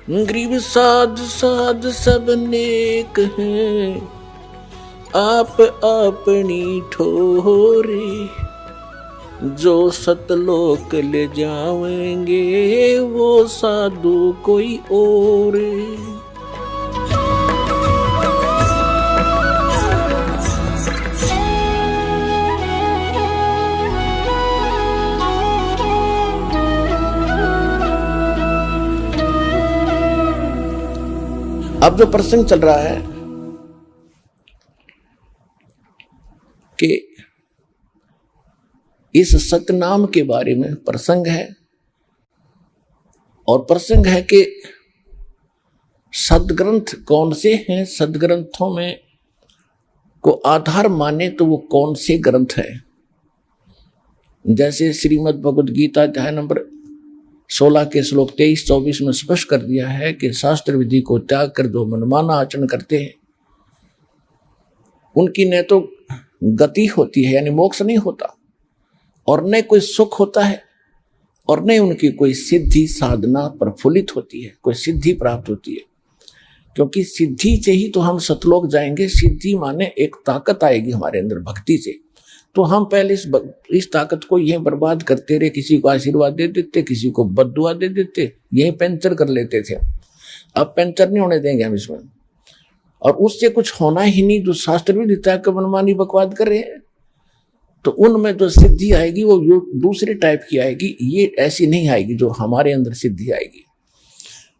गरीब साध साध सब नेक हैं, आप अपनी ठोरी। जो सतलोक ले जाएंगे वो साधु कोई और। अब जो प्रसंग चल रहा है कि इस सतनाम के बारे में प्रसंग है, और प्रसंग है कि सदग्रंथ कौन से हैं, सदग्रंथों में को आधार माने तो वो कौन से ग्रंथ है। जैसे श्रीमद् भगवद गीता अध्याय नंबर 16 के श्लोक 23-24 में स्पष्ट कर दिया है कि शास्त्र विधि को त्याग कर जो मनमाना आचरण करते हैं उनकी न तो गति होती है यानी मोक्ष नहीं होता, और न कोई सुख होता है, और न उनकी कोई सिद्धि साधना प्रफुल्लित होती है, कोई सिद्धि प्राप्त होती है। क्योंकि सिद्धि से ही तो हम सतलोक जाएंगे। सिद्धि माने एक ताकत आएगी हमारे अंदर भक्ति से। तो हम पहले इस ताकत को यहीं बर्बाद करते रहे, किसी को आशीर्वाद दे देते, किसी को बद्दुआ दे देते, यहीं पेंचर कर लेते थे। अब पेंचर नहीं होने देंगे हम इसमें, और उससे कुछ होना ही नहीं। जो शास्त्र भी देता है कि मनमानी बकवाद कर रहे हैं, तो उनमें जो सिद्धि आएगी वो दूसरे टाइप की आएगी, ये ऐसी नहीं आएगी जो हमारे अंदर सिद्धि आएगी।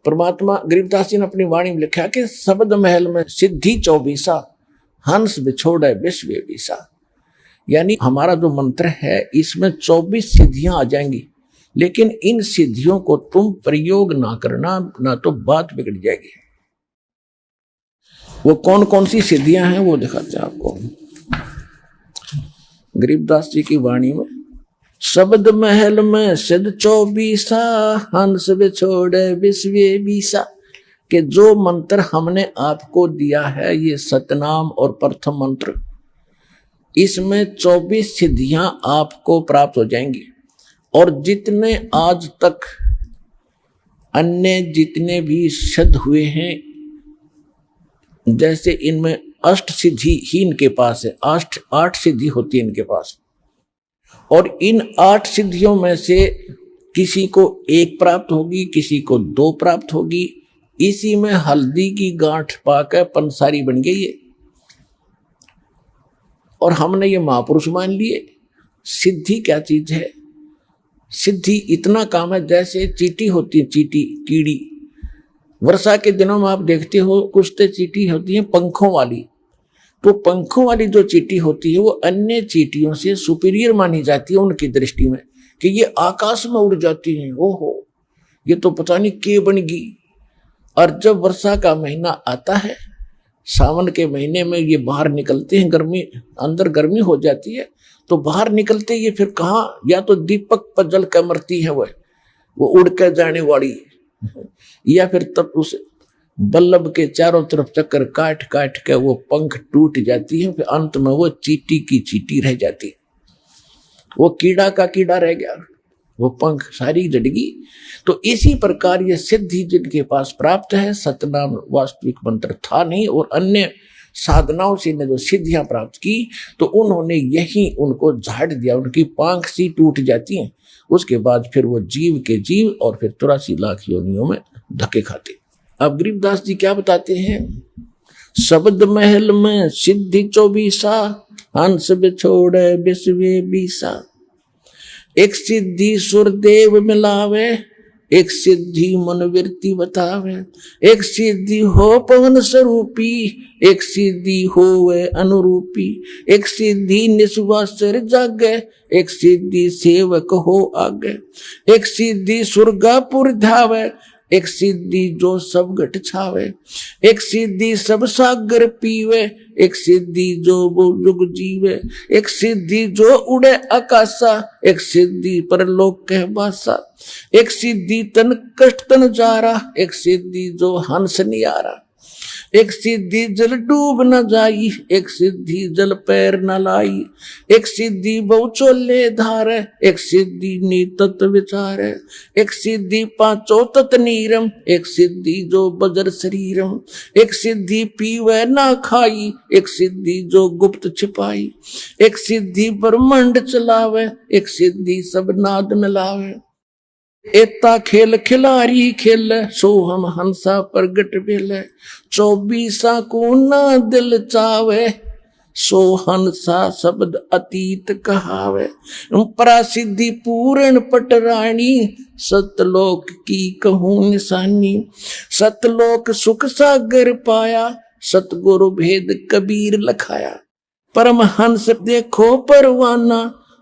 परमात्मा गरीबदास जी ने अपनी वाणी में लिखा कि शब्द महल में सिद्धि 24, हंस बिछोड़े विश्व बीसा। यानी हमारा जो मंत्र है इसमें 24 सिद्धियां आ जाएंगी, लेकिन इन सिद्धियों को तुम प्रयोग ना करना, ना तो बात बिगड़ जाएगी। वो कौन कौन सी सिद्धियां हैं वो दिखाते हैं आपको गरीबदास जी की वाणी में। शब्द महल में सिद्ध 24, हंस बिछोड़े विश्व बीसा। कि जो मंत्र हमने आपको दिया है ये सतनाम और प्रथम मंत्र, इसमें 24 सिद्धियां आपको प्राप्त हो जाएंगी। और जितने आज तक अन्य जितने भी सिद्ध हुए हैं, जैसे इनमें अष्ट सिद्धि ही इनके पास है, 8 सिद्धि होती है इनके पास। और इन 8 सिद्धियों में से किसी को 1 प्राप्त होगी, किसी को 2 प्राप्त होगी। इसी में हल्दी की गांठ पाकर पंसारी बन गई है, और हमने ये महापुरुष मान लिए। सिद्धि क्या चीज है? सिद्धि इतना काम है जैसे चींटी होती है, चींटी कीड़ी। वर्षा के दिनों में आप देखते हो कुछ तो चींटी होती है पंखों वाली। तो पंखों वाली जो चींटी होती है वो अन्य चींटियों से सुपीरियर मानी जाती है उनकी दृष्टि में, कि ये आकाश में उड़ जाती हैं। ओहो, ये तो पता नहीं क्या बन गई। और जब वर्षा का महीना आता है, सावन के महीने में ये बाहर निकलते हैं, गर्मी अंदर गर्मी हो जाती है, तो बाहर निकलते ये फिर कहाँ, या तो दीपक पर जल कर मरती है वो उड़ कर जाने वाली, या फिर तब उस बल्लभ के चारों तरफ चक्कर काट काट के वो पंख टूट जाती है, फिर अंत में वो चींटी की चींटी रह जाती है, वो कीड़ा का कीड़ा रह गया, वो पंख सारी जड़गी। तो इसी प्रकार ये सिद्धि जिनके पास प्राप्त है, सतनाम वास्तविक मंत्र था नहीं, और अन्य साधनाओं से ने जो सिद्धियां प्राप्त की तो उन्होंने यही उनको झाड़ दिया, उनकी पांख सी टूट जाती है। उसके बाद फिर वो जीव के जीव और फिर 83 लाख योनियों में धक्के खाते। अब गरीबदास जी क्या बताते हैं? शब्द महल में सिद्धि 24, हंस बिछोड़े विश्व बीसा। एक सिद्धि सुरदेव मिलावे, एक सिद्धि मनोवृत्ति बतावे। एक सिद्धि हो पवन स्वरूपी, एक सिद्धि होवे अनुरूपी। एक सिद्धि निस्वासर जागे, एक सिद्धि सेवक हो आगे। एक सिद्धि सुरगापुर धावे, एक सिद्धि जो सब घट छावे। एक सिद्धि सब सागर पीवे, एक सिद्धि जो वो युग जीवे। एक सिद्धि जो उड़े आकाशा, एक सिद्धि परलोक कह बासा। एक सिद्धि तन कष्ट तन जारा, एक सिद्धि जो हंस नियारा। एक सिद्धि जल डूब न जाई, एक सिद्धि जल पैर न लाई, एक सिद्धि बहु चोले धार, एक सिद्धि नीतत विचार, एक सिद्धि पांचों तत नीरम, एक सिद्धि जो बजर शरीरम, एक सिद्धि पीवे ना खाई, एक सिद्धि जो गुप्त छिपाई, एक सिद्धि ब्रह्मांड चलावे, एक सिद्धि सब नाद मिलावे, एता खेल खिलारी खेल, सो हम हंसा प्रगट भेल, 24 को ना दिल चावे, सो हंसा शब्द अतीत कहावे, परासिद्धि पूर्ण पटरानी, सतलोक की कहूं निशानी, सतलोक सुख सागर पाया, सतगुरु भेद कबीर लखाया, परमहंस देखो परवाना,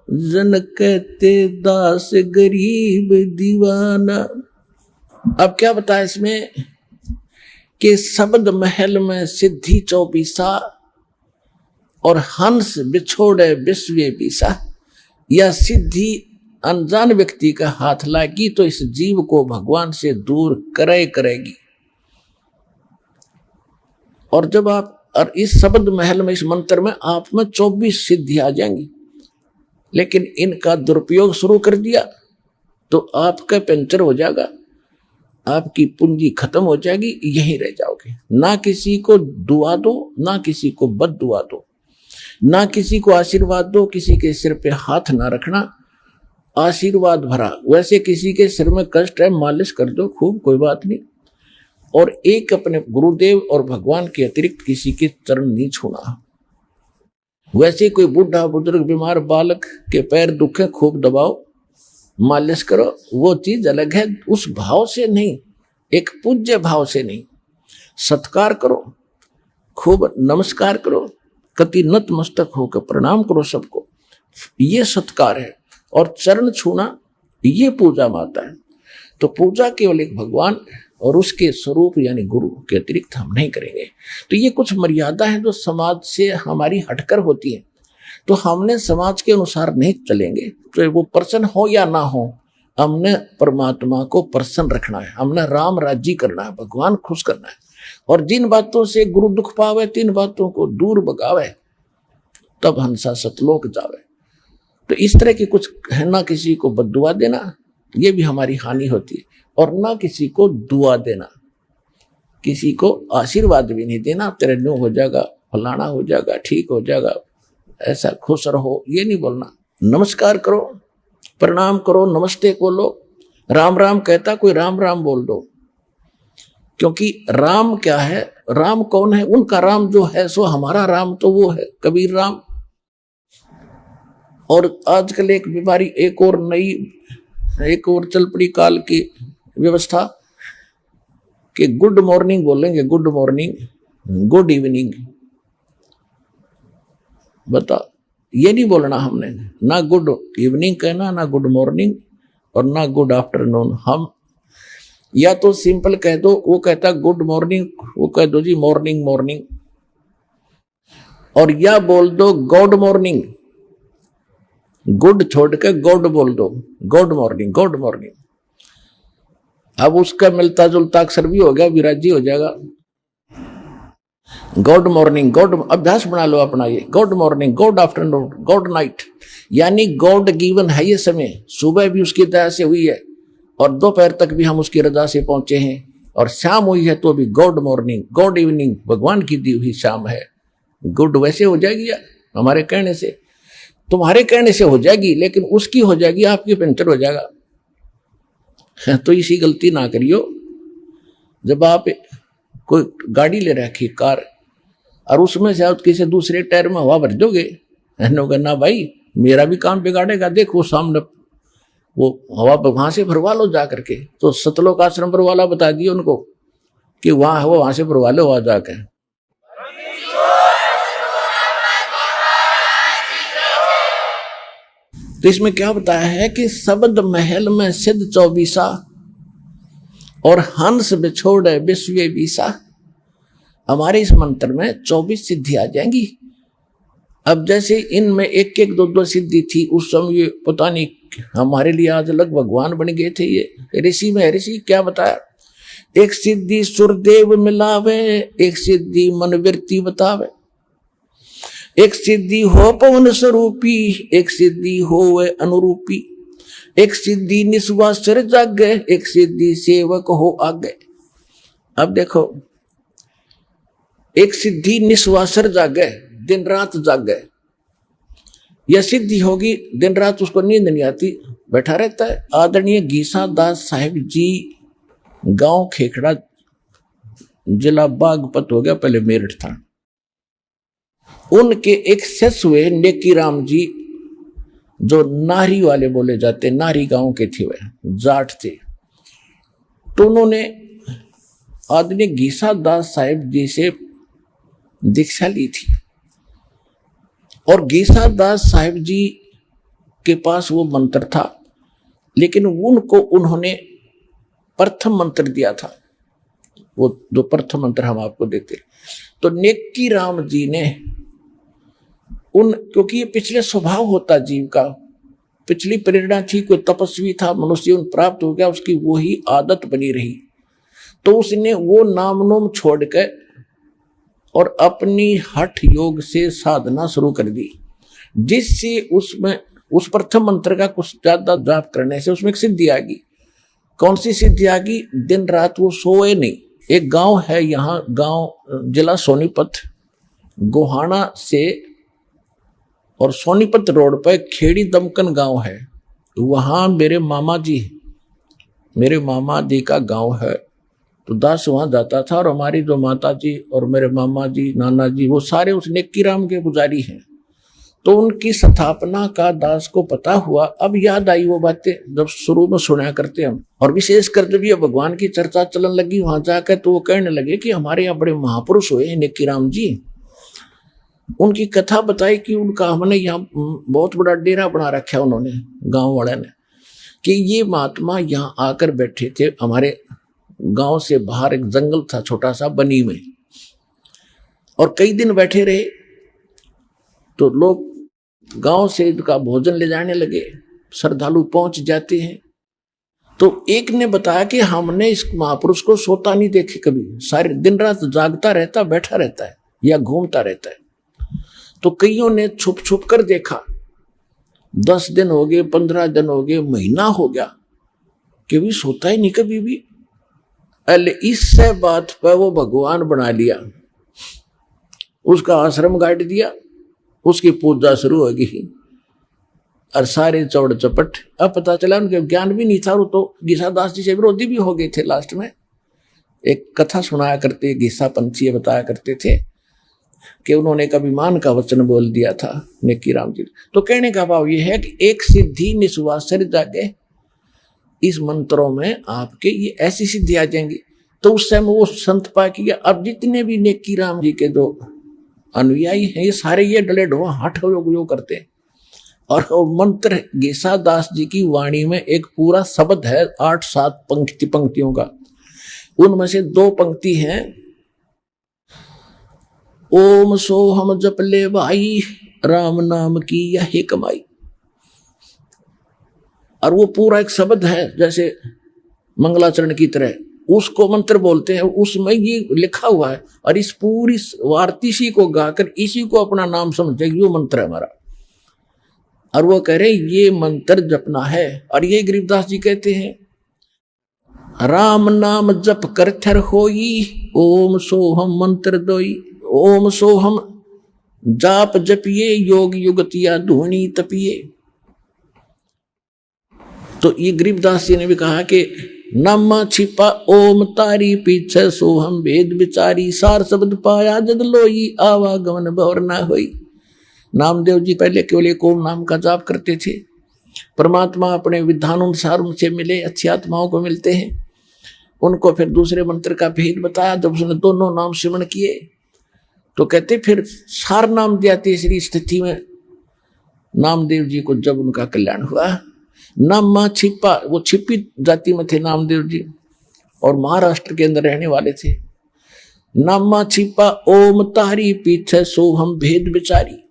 जन कहते दास गरीब दीवाना। अब क्या बताया इसमें कि शब्द महल में सिद्धि 24 और हंस बिछोड़े विश्व बीसा, यह सिद्धि अनजान व्यक्ति का हाथ लागी तो इस जीव को भगवान से दूर करेगी। और जब आप और इस शब्द महल में, इस मंत्र में आप में 24 सिद्धि आ जाएंगी, लेकिन इनका दुरुपयोग शुरू कर दिया तो आपका पंचर हो जाएगा, आपकी पूंजी खत्म हो जाएगी, यहीं रह जाओगे। ना किसी को दुआ दो, ना किसी को बद दुआ दो, ना किसी को आशीर्वाद दो, किसी के सिर पे हाथ ना रखना, आशीर्वाद भरा। वैसे किसी के सिर में कष्ट है, मालिश कर दो खूब, कोई बात नहीं। और एक अपने गुरुदेव और भगवान के अतिरिक्त किसी के चरण नहीं छूना। वैसे कोई बूढ़ा बुजुर्ग बीमार बालक के पैर दुखे, खूब दबाओ, मालिश करो, वो चीज अलग है। उस भाव से नहीं, एक पूज्य भाव से नहीं, सत्कार करो, खूब नमस्कार करो, कति नतमस्तक होकर प्रणाम करो सबको, ये सत्कार है। और चरण छूना ये पूजा माता है। तो पूजा केवल एक भगवान और उसके स्वरूप यानी गुरु के अतिरिक्त हम नहीं करेंगे। तो ये कुछ मर्यादा है जो समाज से हमारी हटकर होती है, तो हमने समाज के अनुसार नहीं चलेंगे। तो वो प्रसन्न हो या ना हो, हमने परमात्मा को प्रसन्न रखना है, हमने राम राज्य करना है, भगवान खुश करना है। और जिन बातों से गुरु दुख पावे, तीन बातों को दूर भगावे, तब हंसा सतलोक जावे। तो इस तरह की कुछ है, ना किसी को बद्दुआ देना, ये भी हमारी हानि होती है, और ना किसी को दुआ देना, किसी को आशीर्वाद भी नहीं देना, तेरे न्यू हो जाएगा, फलाना हो जाएगा, ठीक हो जाएगा, ऐसा खुश रहो, ये नहीं बोलना। नमस्कार करो, प्रणाम करो, नमस्ते बोलो, राम राम कहता कोई राम राम बोल दो। क्योंकि राम क्या है, राम कौन है, उनका राम जो है सो हमारा राम तो वो है कबीर राम। और आजकल एक बीमारी, एक और नई, एक और चल पड़ी काल की व्यवस्था कि गुड मॉर्निंग बोलेंगे, गुड मॉर्निंग, गुड इवनिंग। बता, ये नहीं बोलना हमने, ना गुड इवनिंग कहना, ना गुड मॉर्निंग और ना गुड आफ्टरनून। हम या तो सिंपल कह दो, वो कहता गुड मॉर्निंग, वो कह दो जी मॉर्निंग मॉर्निंग, और या बोल दो गॉड मॉर्निंग, गुड छोड़ के गॉड बोल दो, गॉड मॉर्निंग, गॉड मॉर्निंग। अब उसका मिलता जुलता अक्षर भी हो गया, विराजी हो जाएगा। गॉड मॉर्निंग, गॉड, अभ्यास बना लो अपना ये, God morning, God afternoon, God night, यानी गॉड गिवन है ये समय। सुबह भी उसकी दया से हुई है और दोपहर तक भी हम उसकी रजा से पहुंचे हैं, और शाम हुई है तो भी गॉड मॉर्निंग, गॉड इवनिंग, भगवान की दी हुई शाम है। गुड वैसे हो जाएगी या हमारे कहने से, तुम्हारे कहने से हो जाएगी, लेकिन उसकी हो जाएगी, आपकी पंचर हो जाएगा। तो इसी गलती ना करियो। जब आप कोई गाड़ी ले रखी कार, और उसमें से आप किसी दूसरे टायर में हवा भर दोगे, ना भाई मेरा भी काम बिगाड़ेगा, देखो सामने वो हवा वहां से भरवा लो जा करके। तो सतलोक आश्रम पर वाला बता दिए उनको कि वहां हवा वहां से भरवा लो वहां जाकर। तो इसमें क्या बताया है कि शब्द महल में सिद्ध 24 और हंस बिछोड़े विश्व बीसा। हमारे इस मंत्र में 24 सिद्धि आ जाएंगी। अब जैसे इनमें एक एक दो दो सिद्धि थी, उस समय ये पता नहीं हमारे लिए आज अलग भगवान बन गए थे। ये ऋषि में ऋषि क्या बताया एक सिद्धि सुरदेव मिलावे, एक सिद्धि मन वृत्ति बतावे, एक सिद्धि हो पवन स्वरूपी, एक सिद्धि हो अनुरूपी, एक सिद्धि निस्वा सिर जागे, एक सिद्धि सेवक हो आगे। अब देखो, एक सिद्धि निस्वा सिर जागे, दिन रात जागे, यह सिद्धि होगी, दिन रात उसको नींद नहीं आती, बैठा रहता है। आदरणीय गीसा दास साहिब जी, गांव खेखड़ा, जिला बागपत हो गया, पहले मेरठ था। उनके एक शिष्य हुए नेकी राम जी, जो नारी वाले बोले जाते, नारी गांव के थे, वे जाट थे। तो उन्होंने आदरणीय गीसा दास साहिब जी से दीक्षा ली थी, और गीसा दास साहिब जी के पास वो मंत्र था, लेकिन उनको उन्होंने प्रथम मंत्र दिया था, वो जो प्रथम मंत्र हम आपको देते। तो नेकी राम जी ने क्योंकि ये पिछले स्वभाव होता जीव का, पिछली प्रेरणा थी, कोई तपस्वी था, मनुष्य जीवन प्राप्त हो गया, उसकी वही आदत बनी रही, तो उसने वो नाम नोम छोड़कर और अपनी हठ योग से साधना शुरू कर दी, जिससे उसमें उस प्रथम मंत्र का कुछ ज्यादा जाप करने से उसमें एक सिद्धि आ गई। कौन सी सिद्धि आ गई? दिन रात वो सोए नहीं। एक गांव है यहाँ, गांव जिला सोनीपत, गोहाना से और सोनीपत रोड पर खेड़ी दमकन गांव है, वहां मेरे मामा जी का गांव है। तो दास वहां जाता था, और हमारी जो माता जी और मेरे मामा जी, नाना जी, वो सारे उस नेकी राम के पुजारी हैं। तो उनकी स्थापना का दास को पता हुआ। अब याद आई वो बातें जब शुरू में सुना करते हम, और विशेषकर जब ये भगवान की चर्चा चलन लगी वहां जाकर, तो वो कहने लगे कि हमारे यहाँ बड़े महापुरुष हुए नेकी राम जी। उनकी कथा बताई कि उनका हमने यहाँ बहुत बड़ा डेरा बना रखा है उन्होंने, गांव वाले ने, कि ये महात्मा यहाँ आकर बैठे थे। हमारे गांव से बाहर एक जंगल था छोटा सा बनी में, और कई दिन बैठे रहे। तो लोग गांव से इनका भोजन ले जाने लगे, श्रद्धालु पहुंच जाते हैं। तो एक ने बताया कि हमने इस महापुरुष को सोता नहीं देखे कभी, सारे दिन रात जागता रहता, बैठा रहता है या घूमता रहता है। तो कईयों ने छुप छुप कर देखा, 10 दिन हो गए, 15 दिन हो गए, महीना हो गया, कि भी सोता ही नहीं कभी भी। अल इससे बात पर वो भगवान बना लिया, उसका आश्रम गाड़ दिया, उसकी पूजा शुरू हो गई, और सारे चौड़ चपट। अब पता चला उनके ज्ञान भी नहीं था, वो तो गीसा दास जी से विरोधी भी हो गए थे। लास्ट में एक कथा सुनाया करते, गीसा पंथी बताया करते थे कि उन्होंने कभी मान का वचन बोल दिया था नेकी राम जी। तो कहने का भाव यह है कि एक सिद्धि निस्वा सिर जागे, इस मंत्रों में आपके ये ऐसी सिद्धि आ जाएंगी। तो उस समय वो संत पा किया। अब जितने भी नेकी राम जी के जो अनुयायी हैं, ये सारे ये डले ढो हठ योग करते हैं। और मंत्र गीसा दास जी की वाणी में एक पूरा शब्द है, 8-7 पंक्तियों का। उनमें से 2 पंक्ति हैं, ओम सोहम जप ले भाई, राम नाम की यही कमाई। और वो पूरा एक शब्द है जैसे मंगलाचरण की तरह, उसको मंत्र बोलते हैं, उसमें ये लिखा हुआ है। और इस पूरी वार्तिशी को गाकर इसी को अपना नाम समझे, ये मंत्र है हमारा। और वो कह रहे ये मंत्र जपना है। और ये गरीबदास जी कहते हैं, राम नाम जप कर थर होई, ओम सोहम मंत्र दोई। ओम सोहम जाप जपिए, योग युगतिया धूनी तपिए। तो ये गरीबदास जी ने भी कहा कि नामा छिपा ओम तारी, पीछे सोहम भेद विचारी, सार शब्द पाया जद लोई, आवागमन भौर ना होई। नामदेव जी पहले केवल एक ओम नाम का जाप करते थे। परमात्मा अपने विधानुसार उनसे मिले, अच्छी आत्माओं को मिलते हैं। उनको फिर दूसरे मंत्र का भेद बताया। जब उसने दोनों नाम सिमरण किए तो कहते फिर सार नाम दिया। तीसरी स्थिति में नामदेव जी को जब उनका कल्याण हुआ, नामा छिपा, वो छिपी जाति में थे नामदेव जी और महाराष्ट्र के अंदर रहने वाले थे। नामा छिपा ओम तारी, पीछे सोहम भेद विचारी,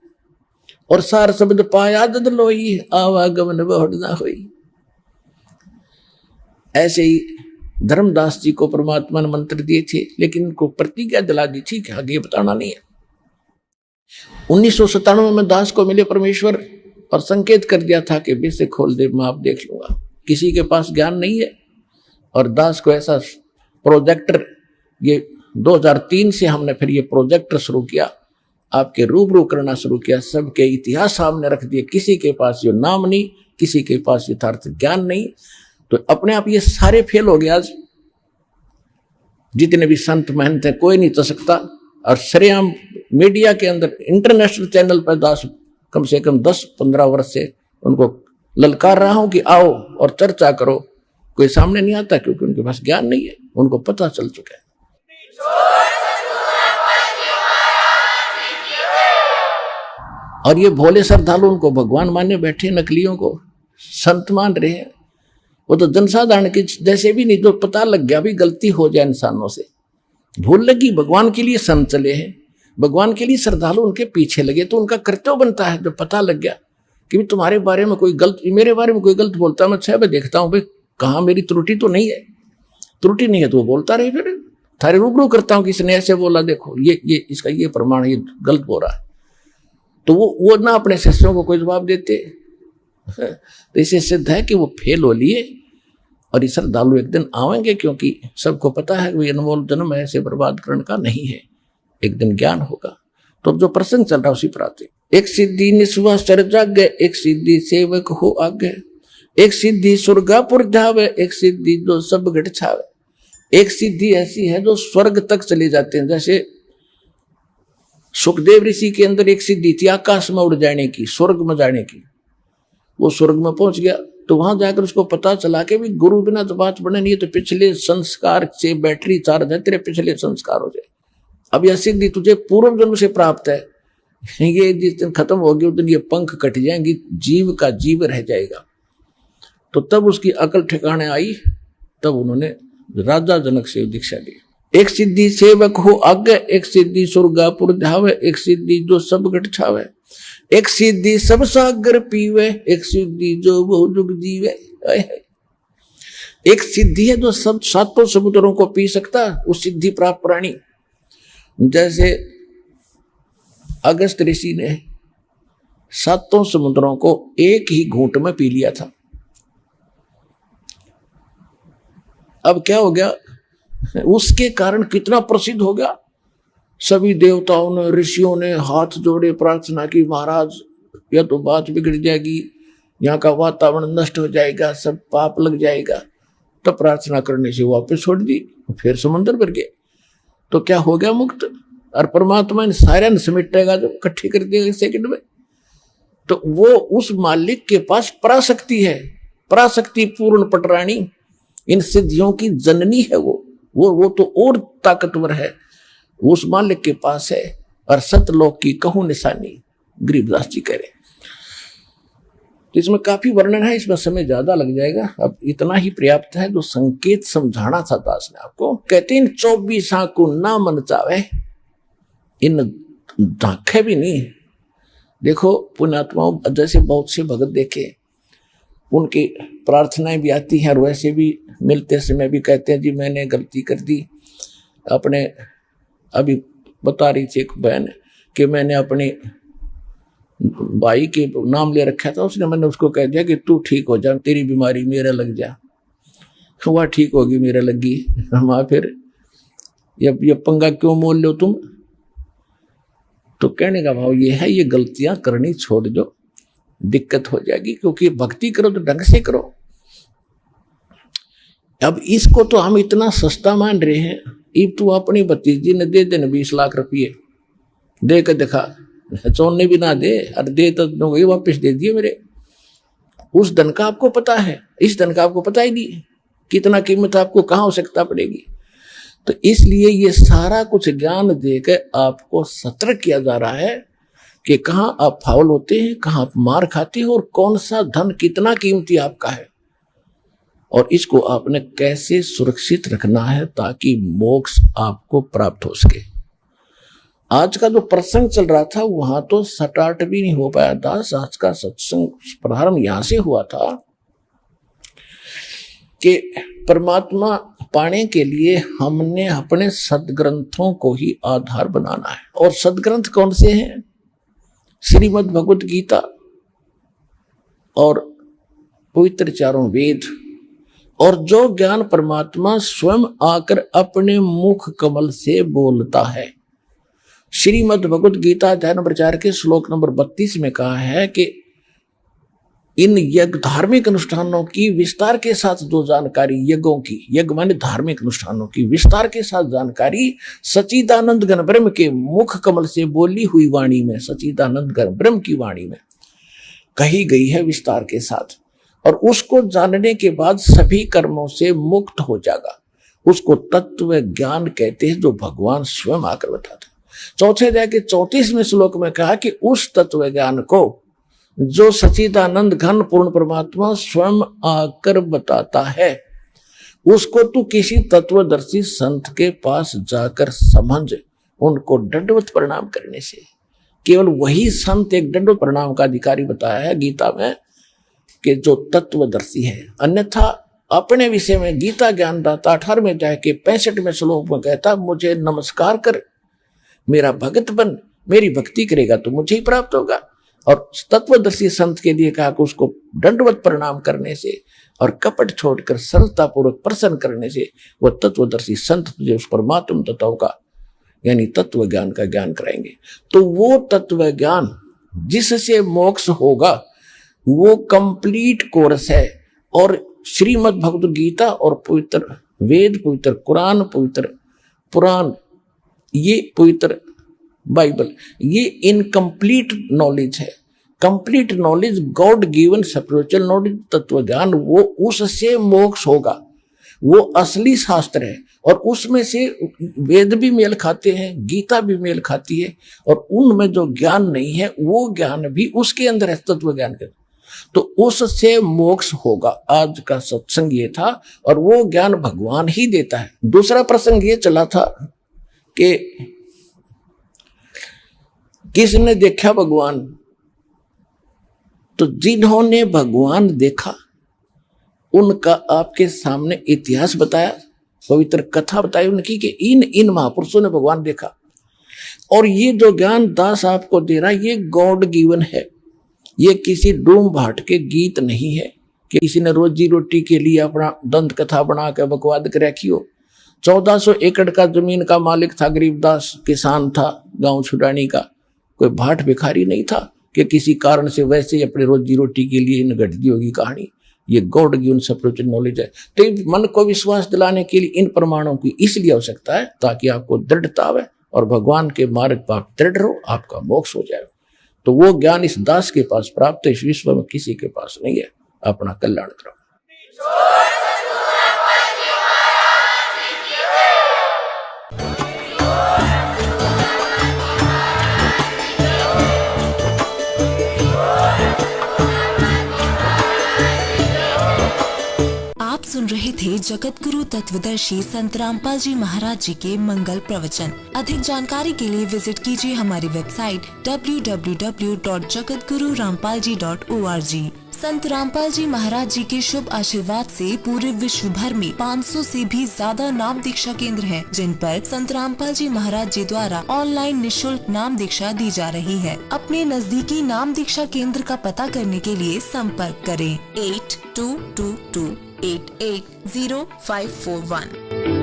और सार शब्द पाया जद लोई, आवागमन बहुड़ ना होई। ऐसे ही धर्मदास जी को परमात्मा ने मंत्र दिए थे, लेकिन उनको प्रतिज्ञा दिला दी थी कि आगे बताना नहीं है। 1997 में दास को मिले परमेश्वर और संकेत कर दिया था कि बेसे खोल दे, मैं आप देख लूंगा। किसी के पास ज्ञान नहीं है और दास को ऐसा प्रोजेक्टर, ये 2003 से हमने फिर ये प्रोजेक्टर शुरू किया, आपके रूबरू करना शुरू किया, सबके इतिहास सामने रख दिए। किसी के पास ये नाम नहीं, किसी के पास यथार्थ ज्ञान नहीं, तो अपने आप ये सारे फेल हो गए। आज जितने भी संत महंत हैं कोई नहीं तो सकता, और श्रेयाम मीडिया के अंदर इंटरनेशनल चैनल पर दास कम से कम 10-15 वर्ष से उनको ललकार रहा हूं कि आओ और चर्चा करो, कोई सामने नहीं आता क्योंकि उनके पास ज्ञान नहीं है, उनको पता चल चुका है। और ये भोले श्रद्धालु उनको भगवान माने बैठे, नकलियों को संत मान रहे हैं। वो तो जनसाधारण के जैसे भी नहीं, जो पता लग गया भी गलती हो जाए इंसानों से, भूल लगी, भगवान के लिए संत चले हैं, भगवान के लिए श्रद्धालु उनके पीछे लगे, तो उनका कर्तव्य बनता है, जो पता लग गया कि भी तुम्हारे बारे में कोई गलत, मेरे बारे में कोई गलत बोलता है, मैं 6 बजे देखता हूँ भाई कहाँ मेरी त्रुटि तो नहीं है, त्रुटि नहीं है तो वो बोलता रहे, फिर थारे रूबरू करता हूँ कि इसने ऐसे बोला, देखो ये इसका ये प्रमाण, ये गलत बोल रहा है, तो वो ना अपने शिष्यों को कोई जवाब देते। तो इसे सिद्ध है कि वो फेल हो लिए, और ये श्रद्धालु एक दिन आवेंगे, क्योंकि सबको पता है कि अनमोल जन्म ऐसे बर्बाद करने का नहीं है, एक दिन ज्ञान होगा। तो अब जो प्रसंग चल रहा है उसी पर आते। एक सिद्धि निस्वा सर जागे, एक सिद्धि सेवक हो आगे, एक सिद्धि स्वर्गापुर जावे, एक सिद्धि जो सब घट छावे। एक सिद्धि ऐसी है जो स्वर्ग तक चले जाते हैं, जैसे सुखदेव ऋषि के अंदर एक सिद्धि थी आकाश में उड़ जाने की, स्वर्ग में जाने की। वो स्वर्ग में पहुंच गया तो वहां जाकर उसको पता चला कि भी गुरु बिना तो बात बने नहीं है, तो पिछले संस्कार से बैटरी चार्ज है, तेरे पिछले संस्कार हो जाए। अब यह सिद्धि तुझे पूर्व जन्म से प्राप्त है, ये जिस दिन खत्म होगी उस दिन ये पंख कट जाएंगी, जीव का जीव रह जाएगा। तो तब उसकी अकल ठिकाने आई, तब उन्होंने राजा जनक से दीक्षा ली। एक सिद्धि सेवक हो आगे, एक सिद्धि स्वर्गापुर धावे, एक सिद्धि जो सब घट छावे, एक सिद्धि सब सागर पीवे, एक सिद्धि जो बहु जुग जीवे। एक सिद्धि है जो सब 7 समुद्रों को पी सकता, उस सिद्धि प्राप्त प्राणी। जैसे अगस्त ऋषि ने 7 समुद्रों को एक ही घूंट में पी लिया था। अब क्या हो गया, उसके कारण कितना प्रसिद्ध हो गया। सभी देवताओं ने, ऋषियों ने हाथ जोड़े, प्रार्थना की, महाराज यह तो बात बिगड़ जाएगी, यहाँ का वातावरण नष्ट हो जाएगा, सब पाप लग जाएगा। तब प्रार्थना करने से वापस छोड़ दी, फिर समुद्र भर गए, तो क्या हो गया, मुक्त। और परमात्मा ने सारे समेटेगा, जब इकट्ठी कर दिया 1 सेकंड में। तो वो उस मालिक के पास पराशक्ति है, पराशक्ति पूर्ण पटरानी, इन सिद्धियों की जननी है वो तो और ताकतवर है, उस मालिक के पास है। और सतलोक की कहूं निशानी, गरीबदास जी कह रहे। तो इसमें काफी वर्णन है, इसमें समय ज्यादा लग जाएगा, अब इतना ही पर्याप्त है जो संकेत समझाना था दास ने आपको। कहते इन 24 को ना मन चावे, इन झांखे भी नहीं। देखो पुण्यात्माओं, जैसे बहुत से भगत देखे, उनकी प्रार्थनाएं भी आती हैं, और वैसे भी मिलते समय भी कहते हैं जी मैंने गलती कर दी। अपने अभी बता रही थी एक बहन कि मैंने अपने भाई के नाम ले रखा था, उसने, मैंने उसको कह दिया कि तू ठीक हो जा, तेरी बीमारी मेरा लग जा। वह ठीक होगी, मेरा लगी। हम फिर ये पंगा क्यों मोल लो तुम। तो कहने का भाव ये है, ये गलतियां करनी छोड़ दो, दिक्कत हो जाएगी, क्योंकि भक्ति करो तो ढंग से करो। अब इसको तो हम इतना सस्ता मान रहे हैं। इब तू अपनी भतीजी ने दे देना 20 लाख रुपये, दे के देखा, चौने भी ना दे, और दे तो वही वापस दे दिए मेरे। उस धन का आपको पता है, इस धन का आपको पता ही नहीं कितना कीमत आपको कहाँ आवश्यकता पड़ेगी। तो इसलिए ये सारा कुछ ज्ञान देकर आपको सतर्क किया जा रहा है कि कहाँ आप फाउल होते हैं, कहाँ आप मार खाते हैं, और कौन सा धन कितना कीमती आपका है, और इसको आपने कैसे सुरक्षित रखना है ताकि मोक्ष आपको प्राप्त हो सके। आज का जो प्रसंग चल रहा था वहां तो स्टार्ट भी नहीं हो पाया था। आज का सत्संग प्रारंभ यहां से हुआ था कि परमात्मा पाने के लिए हमने अपने सदग्रंथों को ही आधार बनाना है। और सदग्रंथ कौन से हैं? श्रीमद् भगवत गीता और पवित्र चारों वेद, और जो ज्ञान परमात्मा स्वयं आकर अपने मुख कमल से बोलता है। श्रीमद् भगवत गीता अध्याय नंबर 4 के श्लोक नंबर 32 में कहा है कि इन यज्ञ धार्मिक अनुष्ठानों की विस्तार के साथ जो जानकारी, यज्ञों की, यज्ञ माने धार्मिक अनुष्ठानों की विस्तार के साथ जानकारी सच्चिदानंद घन ब्रह्म के मुख कमल से बोली हुई वाणी में, सच्चिदानंद घन ब्रह्म की वाणी में कही गई है विस्तार के साथ। और उसको जानने के बाद सभी कर्मों से मुक्त हो जाएगा। उसको तत्व ज्ञान कहते हैं, जो भगवान स्वयं आकर बताते हैं। चौथे अध्याय के 34वें श्लोक में कहा कि उस तत्व ज्ञान को जो सच्चिदानंद घन पूर्ण परमात्मा स्वयं आकर बताता है, उसको तू किसी तत्वदर्शी संत के पास जाकर समझ, उनको दंडवत प्रणाम करने से। केवल वही संत एक दंडवत प्रणाम का अधिकारी बताया है गीता में कि जो तत्वदर्शी है। अन्यथा अपने विषय में गीता ज्ञानदाता 18वें अध्याय के 65वें श्लोक में कहता, मुझे नमस्कार कर, मेरा भगत बन, मेरी भक्ति करेगा तो मुझे ही प्राप्त होगा। और तत्वदर्शी संत के लिए कहा कि उसको दंडवत प्रणाम करने से और कपट छोड़कर सरलता पूर्वक प्रसन्न करने से वो तत्वदर्शी संत तुझे उस परमात्म तत्व का यानी तत्व ज्ञान का ज्ञान कराएंगे। तो वो तत्व ज्ञान जिससे मोक्ष होगा वो कंप्लीट कोर्स है। और श्रीमद् भगवत गीता और पवित्र वेद, पवित्र कुरान, पवित्र पुराण, ये पवित्र बाइबल, ये इनकम्प्लीट नॉलेज है। Complete knowledge, God given spiritual knowledge, तत्व ज्ञान, वो उससे मोक्ष होगा। वो असली शास्त्र है और उसमें से वेद भी मेल खाते हैं, गीता भी मेल खाती है, और उनमें जो ज्ञान नहीं है वो ज्ञान भी उसके अंदर है, तत्व ज्ञान के। तो उससे मोक्ष होगा। आज का सत्संग ये था, और वो ज्ञान भगवान ही देता है। दूसरा प्रसंग ये चला था कि किसने देखा भगवान? तो जिन्होंने भगवान देखा उनका आपके सामने इतिहास बताया, पवित्र कथा बताई उनकी कि इन महापुरुषों ने भगवान देखा। और ये जो ज्ञान दास आपको दे रहा है ये गॉड गिवन है। ये किसी डूम भाट के गीत नहीं है कि किसी ने रोजी रोटी के लिए अपना दंत कथा बना के बकवाद कर रखी हो। 1400 एकड़ का जमीन का मालिक था, गरीबदास किसान था, गांव छुड़ानी का, कोई भाट भिखारी नहीं था कि किसी कारण से वैसे ही अपनी रोजी रोटी के लिए इन घटती होगी कहानी। ये गॉड गिवन स्पिरिचुअल नॉलेज है। तो मन को विश्वास दिलाने के लिए इन प्रमाणों की इसलिए आवश्यकता है ताकि आपको दृढ़ता आवे और भगवान के मार्ग पर आप दृढ़ रहो, आपका मोक्ष हो जाए। तो वो ज्ञान इस दास के पास प्राप्त है, इस विश्व में किसी के पास नहीं है। अपना कल्याण करो। सुन रहे थे जगत गुरु तत्वदर्शी संत रामपाल जी महाराज जी के मंगल प्रवचन। अधिक जानकारी के लिए विजिट कीजिए हमारी वेबसाइट www.jagatgururampalji.org। संत रामपाल जी महाराज जी के शुभ आशीर्वाद से पूरे विश्व भर में 500 से भी ज्यादा नाम दीक्षा केंद्र हैं, जिन पर संत रामपाल जी महाराज जी द्वारा ऑनलाइन निशुल्क नाम दीक्षा दी जा रही है। अपने नजदीकी नाम दीक्षा केंद्र का पता करने के लिए संपर्क करें 8222 880541।